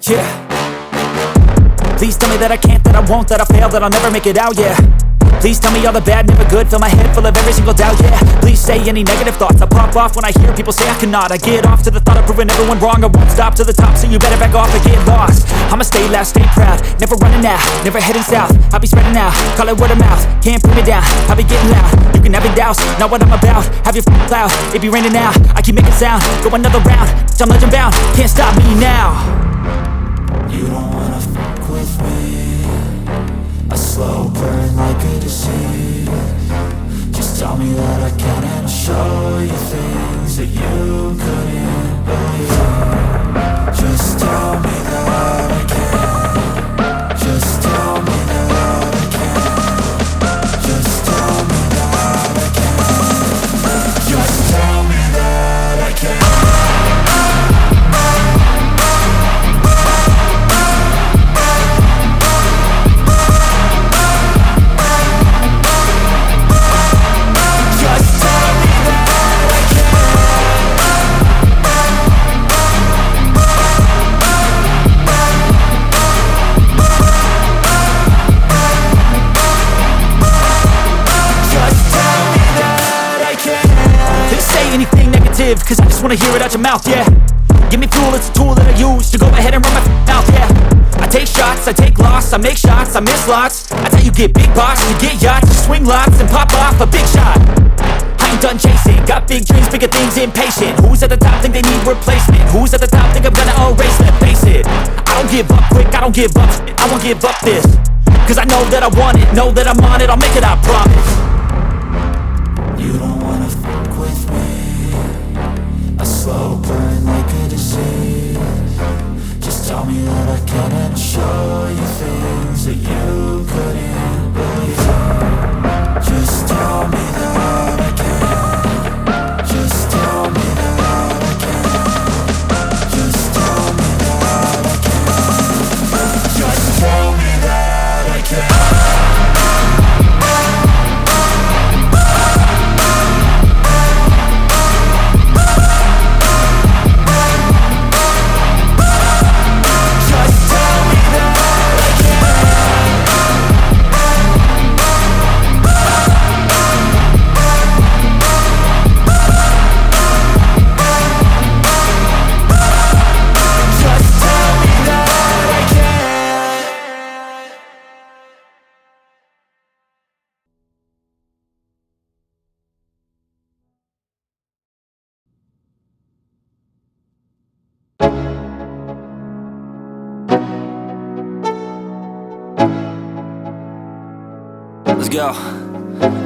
Yeah. Please tell me that I can't, that I won't, that I fail, that I'll never make it out, yeah. Please tell me all the bad, never good, fill my head full of every single doubt, yeah. Please say any negative thoughts, I pop off when I hear people say I cannot. I get off to the thought of proving everyone wrong, I won't stop to the top, so you better back off and get lost. I'ma stay loud, stay proud, never running out, never heading south. I'll be spreading out, call it word of mouth, can't put me down, I'll be getting loud. You can have your doubts, not what I'm about, have your cloud, it be raining now. I keep making sound, go another round, I'm legend bound, can't stop me now. You don't wanna fuck with me, a slow burn like a disease. Just tell me that I can and I'll show you things that you couldn't believe. Just tell me that I can. Just tell me that I can. Just tell me that I can. Just tell me that I can. Cause I just wanna hear it out your mouth, yeah. Give me fuel, it's a tool that I use to go ahead and run my mouth, yeah. I take shots, I take loss, I make shots, I miss lots. That's how you get big box, you get yachts, you swing lots and pop off a big shot. I ain't done chasing, got big dreams, bigger things, impatient. Who's at the top think they need replacement? Who's at the top think I'm gonna erase them? Face it, I don't give up quick, I don't give up shit, I won't give up this. Cause I know that I want it, know that I'm on it, I'll make it, I promise. You don't wanna fuck with me, a slow burn like a disease. Just tell me that I can and I'll show you things that you couldn't believe. Just tell me that I can. Just tell me that I can. Just tell me that I can. Just tell me that I can. Let's go.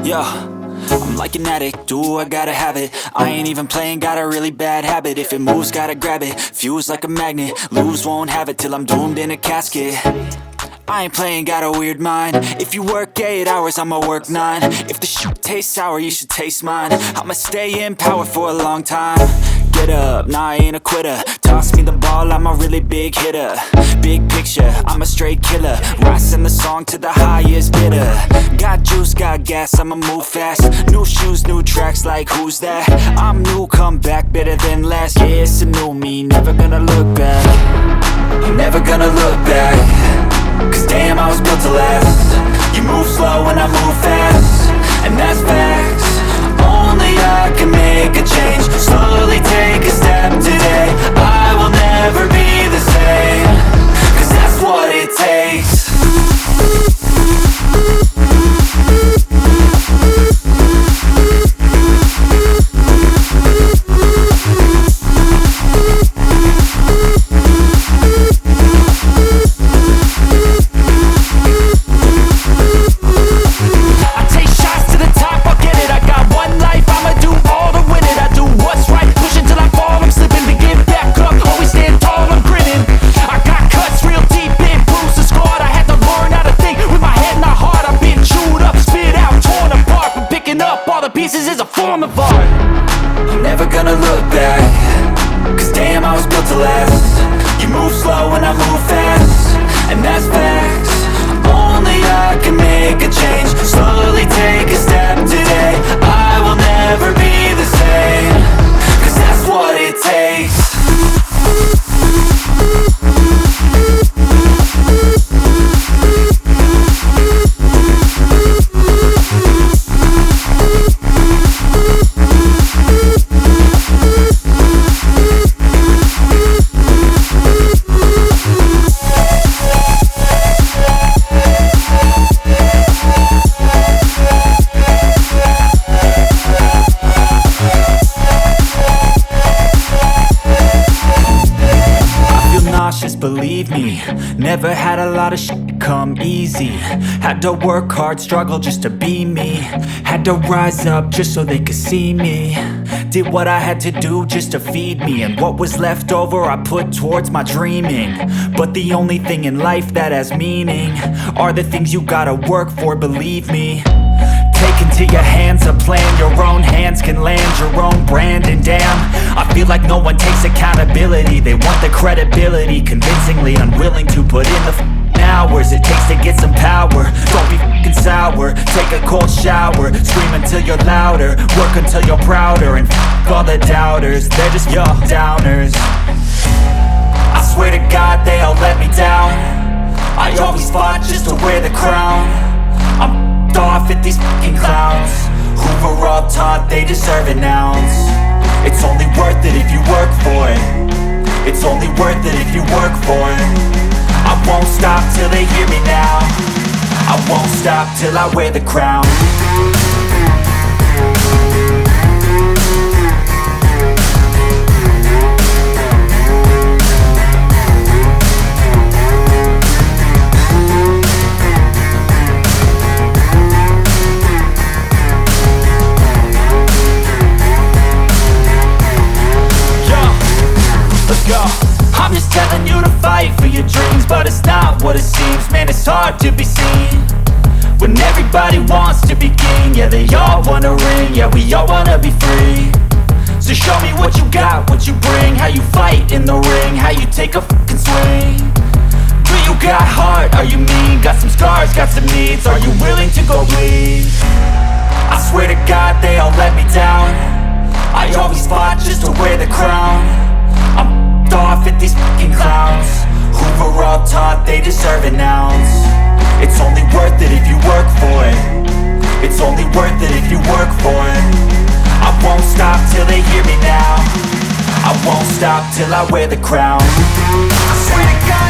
Yo, I'm like an addict, do I gotta have it. I ain't even playing, got a really bad habit. If it moves, gotta grab it, fuse like a magnet. Lose, won't have it till I'm doomed in a casket. I ain't playing, got a weird mind. If you work 8 hours, I'ma work 9. If the shit tastes sour, you should taste mine. I'ma stay in power for a long time. Get up, nah, I ain't a quitter. Toss me the ball, I'm a really big hitter. Big picture, I'm a straight killer. Rising the song to the highest bidder. Got juice, got gas, I'ma move fast. New shoes, new tracks, like who's that? I'm new, come back, better than last. Yeah, it's a new me, never gonna look back. I'm never gonna look back. Cause damn, I was built to last. You move slow and I move fast, and that's facts. Only I can make a change. Slowly take a step today. I will never be the same. Cause that's what it takes. I'm never gonna look back. Cause damn, I was built to last. You move slow and I move fast, and that's facts. Only I can make a change. Slowly take a step today. I will never be the same. Cause that's what it takes. me. Never had a lot of shit come easy. Had to work hard, struggle just to be me. Had to rise up just so they could see me. Did what I had to do just to feed me, and what was left over I put towards my dreaming. But the only thing in life that has meaning are the things you gotta work for, believe me. Take into your hands a plan, your own hands can land your own brand. And damn, I feel like no one takes accountability. They want the credibility, convincingly unwilling to put in the hours it takes to get some power. Don't be f***ing sour, take a cold shower. Scream until you're louder, work until you're prouder. And f*** all the doubters, they're just your downers. I swear to God they all let me down. I always fought just to wear the crown. I'm off at these fucking clowns who were all taught they deserve an ounce. It's only worth it if you work for it. It's only worth it if you work for it. I won't stop till they hear me now. I won't stop till I wear the crown. I'm just telling you to fight for your dreams, but it's not what it seems. Man, it's hard to be seen when everybody wants to be king. Yeah, they all wanna ring, yeah, we all wanna be free. So show me what you got, what you bring, how you fight in the ring, how you take a fucking swing. Do you got heart, are you mean? Got some scars, got some needs, are you willing to go bleed? I swear to God they all let me down. I always fought just to wear the crown. I'm off at these fucking clowns who were all taught they deserve an ounce. It's only worth it if you work for it. It's only worth it if you work for it. I won't stop till they hear me now. I won't stop till I wear the crown. I swear to God